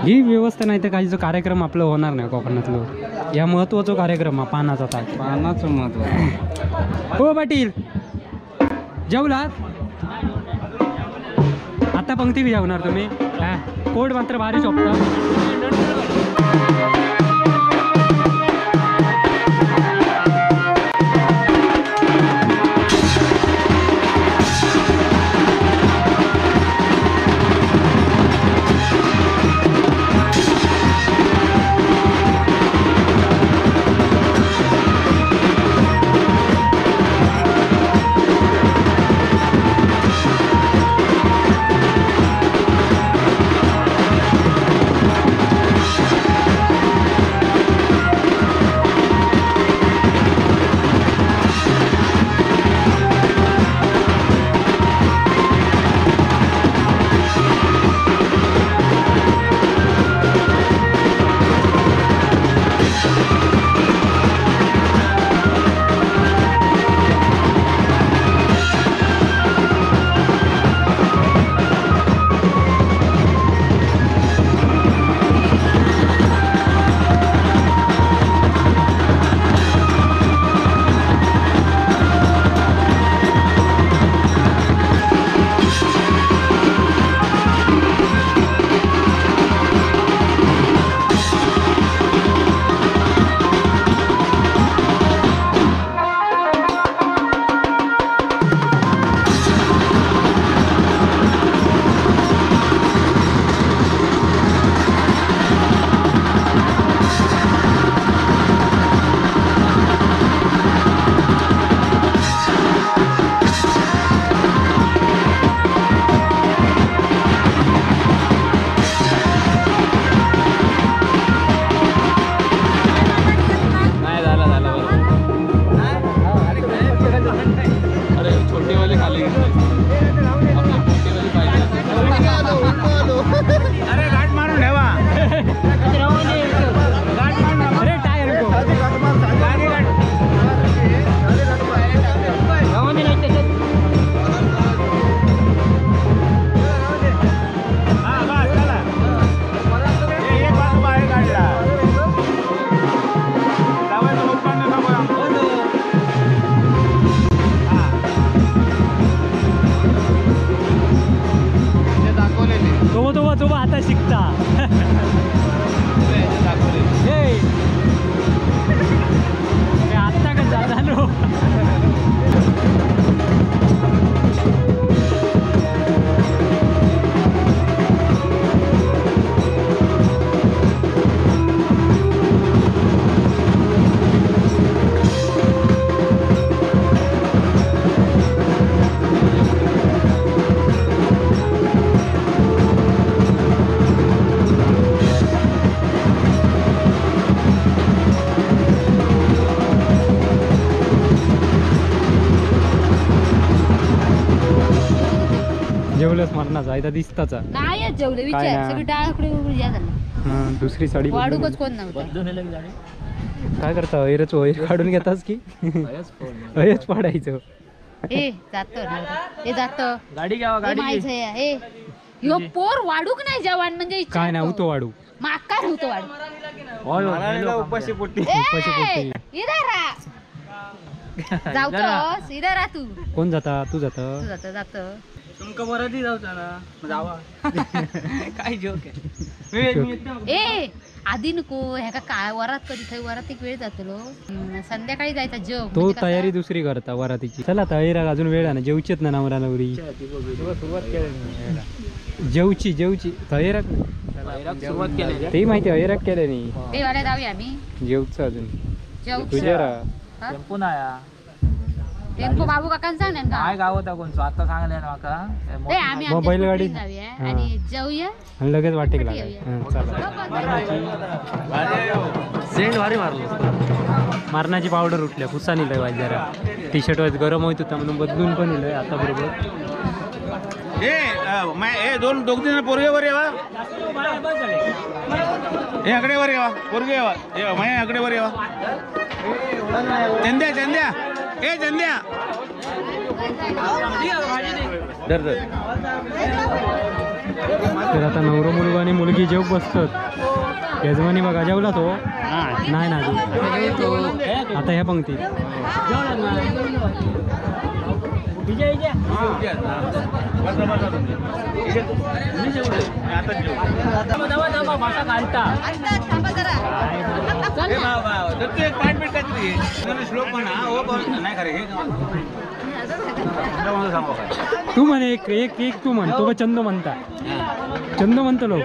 ही व्यवस्था नाही तर काही जो कार्यक्रम आपलं होणार नाही कोकणातलं या महत्त्वाचा कार्यक्रम हा पानाचा ताट पानाचं महत्व हो पाटील जेवलात आता पंक्ती बी जेवणार तुम्ही हा कोड मात्र भारी शोभता जेवलंच मरणाचा आहे दिसताचा नाही जेवले विचार सगळी डाळकडे या झालं दुसरी साडी वाढूकच कोण नव्हतं काय करता वैरच वैर काढून घेतास की अयच पाडायचं ए जातो ए जातो गाडी घ्यावा गाडी ए ह्यो पोर वाढूक नाही जवान म्हणजे काय नाही उतो वाढू माग काय होतो वाढू उपाशी पोटी जाऊतोस इधर तू कोण जाता तू जात जात तुमका वराती जाऊचा ना जावा काय जोक आहे ए आधी नको ह्या काय वरात कधी थंय वरात एक वेळ जातलो संध्याकाळी जायचा जेव तो तयारी दुसरी करता वरातीची चला तयारी अजून वेळ आहे ना जेवचेत ना नवरा नवरी सुरुवात केली जेवची जेवची तयाराक सुरुवात केली ते माहिती अहिराक केलं नाही ते वाड्या जाऊया आम्ही जेवचं अजून जेव तुझ्या टेम्पो नाया टेम्पो बाबू काकांना सांग ना काय गाव होता कोण स्वतः सांगले ना माका ए आम्ही मग बैलगाडी जाऊया आणि जेवूया आणि लगेच वाटेक लागेल सेंट भारी मारलो मारणाची पावडर उठल्या पुसानी लय वाज जरा टी शर्ट वाज गरम होत होता म्हणून बदलून पण इलंय आता बरोबर ए दोन दोघ दिन पोरगेवर येवा हे आकडेवर येवा पोरगे येवा माय आकडेवर येवा चंद्या चंद्या ए चंद्या तर आता नवरा मुलगा आणि मुलगी दोघी जेव बसतात यजमानी बघा जेवला तो नाही ना आता ह्या पंक्ती श्लोक म्हणा तू म्हणे एक एक एक तू म्हण तो चंद म्हणता चंद म्हणतो लोक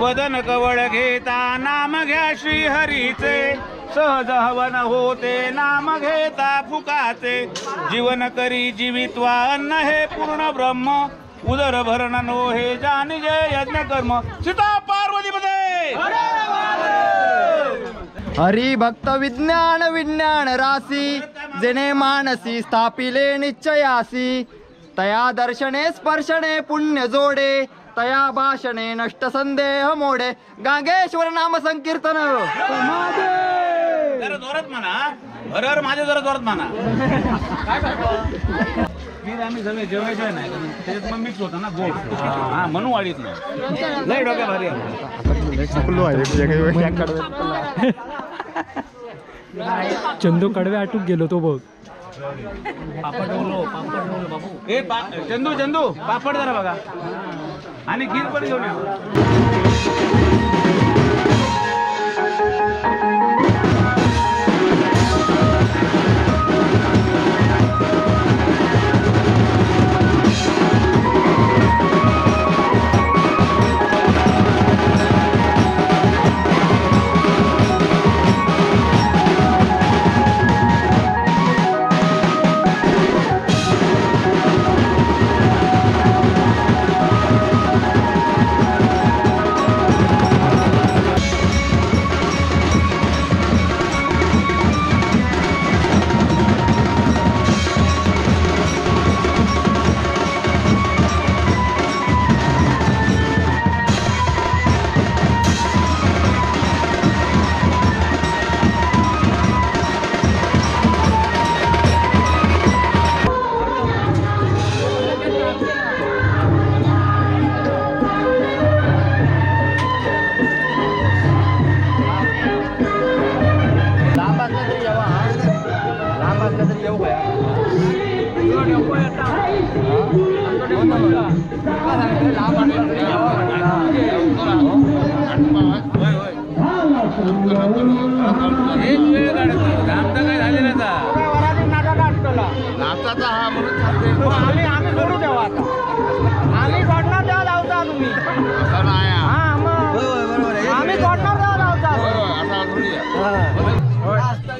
वदन कवळ घेता नाम घ्या श्री हरीचे सहज हवन होते नाम घेता फुकाचे जीवन करी जीवित्वा अन्न हे पूर्ण ब्रह्म उदर भरण नो हे जानी जय यज्ञ कर्म सीता पार्वती मध्ये हरी भक्त विज्ञान विज्ञान रासी जेणे मानसी स्थापिले निश्चयासी तया दर्शने स्पर्शने पुण्य जोडे तया भाषणे नष्ट संदेह मोडे गांगेश्वर नाम संकीर्तन जरा जोरात म्हणा हर हर माझ्या जरा जोरात म्हणा आम्ही सगळे जेवायचे नाही त्याच्यात मग मिक्स होता ना गोड हा म्हणून वाढीत नाही लय डोक्या भारी चंदू कडवे आटूक गेलो तो बघ ए चंदू चंदू पापड जरा बघा आणि खीर पण घेऊन या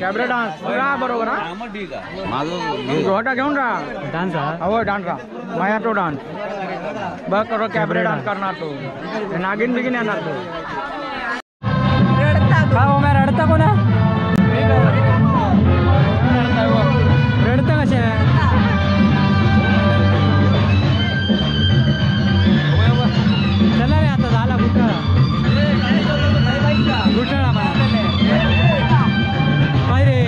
कॅबरे डान्स बरोबर घेऊन राहा डान्स हो डान्स माया तो डान्स बघ करो कॅबरे डान्स करणार तो नागिन बिगिन येणार तो रडता कोणा रडता कशा चला रे आता झाला घुटाळा काय रे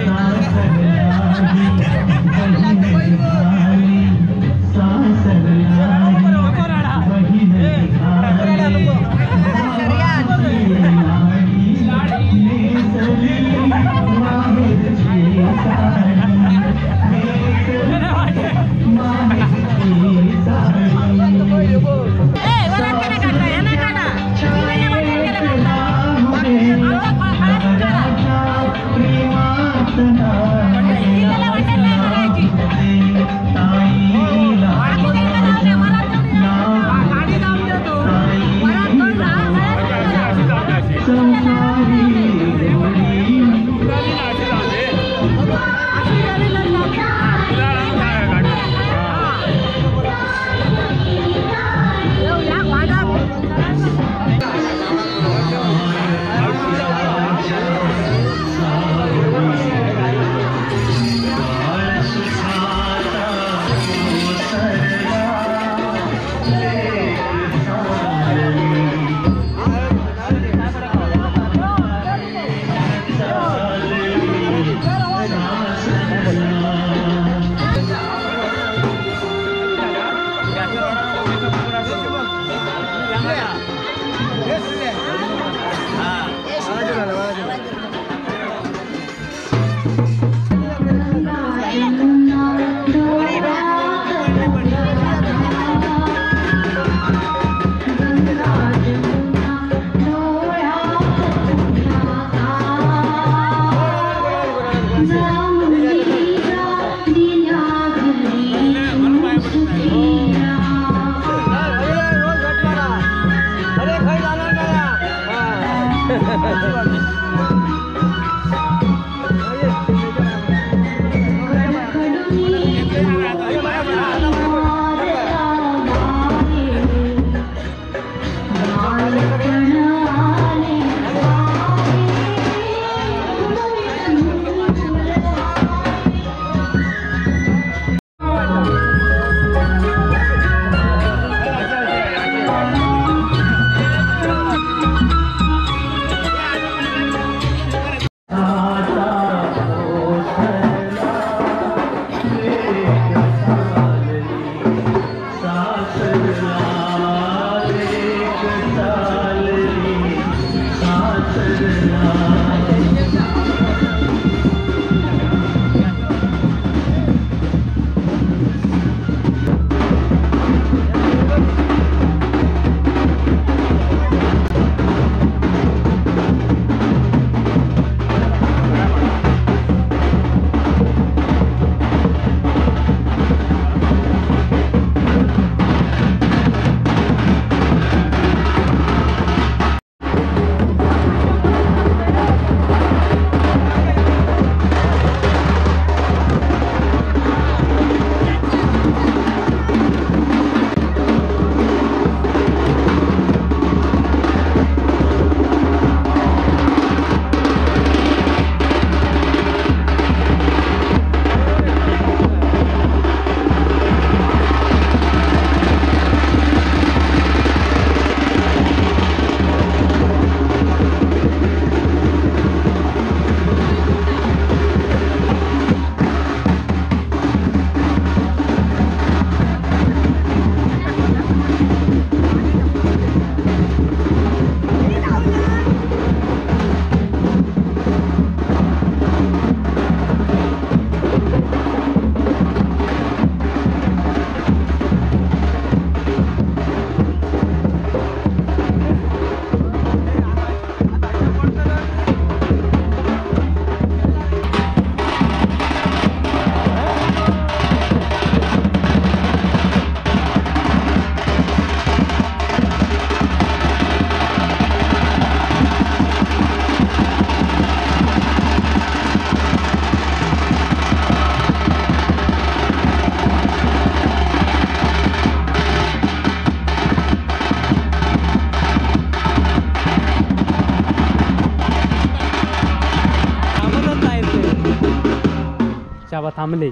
बाबा थांबले,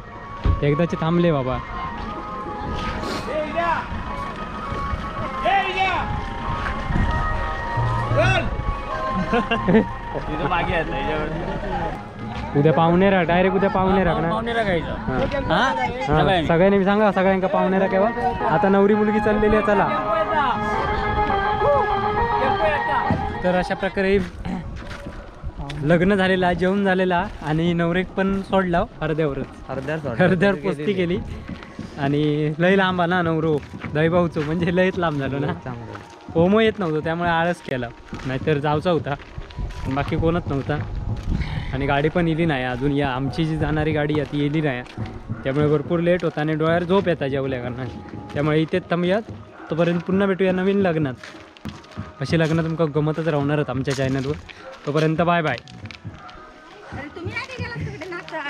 एकदाचे थांबले बाबा. उद्या पाहुणेरा डायरेक्ट उद्या पाहुणेरा सगळ्यांनी सांगा, सगळ्यांका पाहुणेरा केव्हा. आता नवरी मुलगी चाललेली आहे, चला. तर अशा प्रकारे लग्न झालेला, जेवण झालेला आणि नवरेक पण सोडला अर्ध्यावर पोस्ती केली. आणि लय लांब ना नवरो दैभाऊचो, म्हणजे लयच लांब झालो ना. ओमो येत नव्हतं त्यामुळे आळस केला, नाहीतर जावचा होता, बाकी कोणच नव्हता. आणि गाडी पण इली नाही अजून, या आमची जी जाणारी गाडी आहे ती येली नाही, त्यामुळे भरपूर लेट होता आणि डोळ्यावर झोप येतात जेवल्या कारण. त्यामुळे इथेच थांबूयात, तोपर्यंत पुन्हा भेटूया नवीन लग्नात. अशी लग्न तुमका गमतच राहणारच आमच्या चॅनलवर. तोपर्यंत बाय बाय.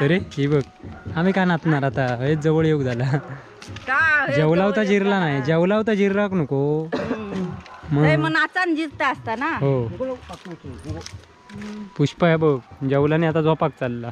तरी ही बघ आम्ही काय नाचणार आता, हेच जवळ येऊ झाला. जेवला होता जिरला नाही, जेवला होता जिरलाक नको मग नाचान जिरता असता ना. हो पुष्पा आहे बघ, जेवला नाही आता झोपाक चालला.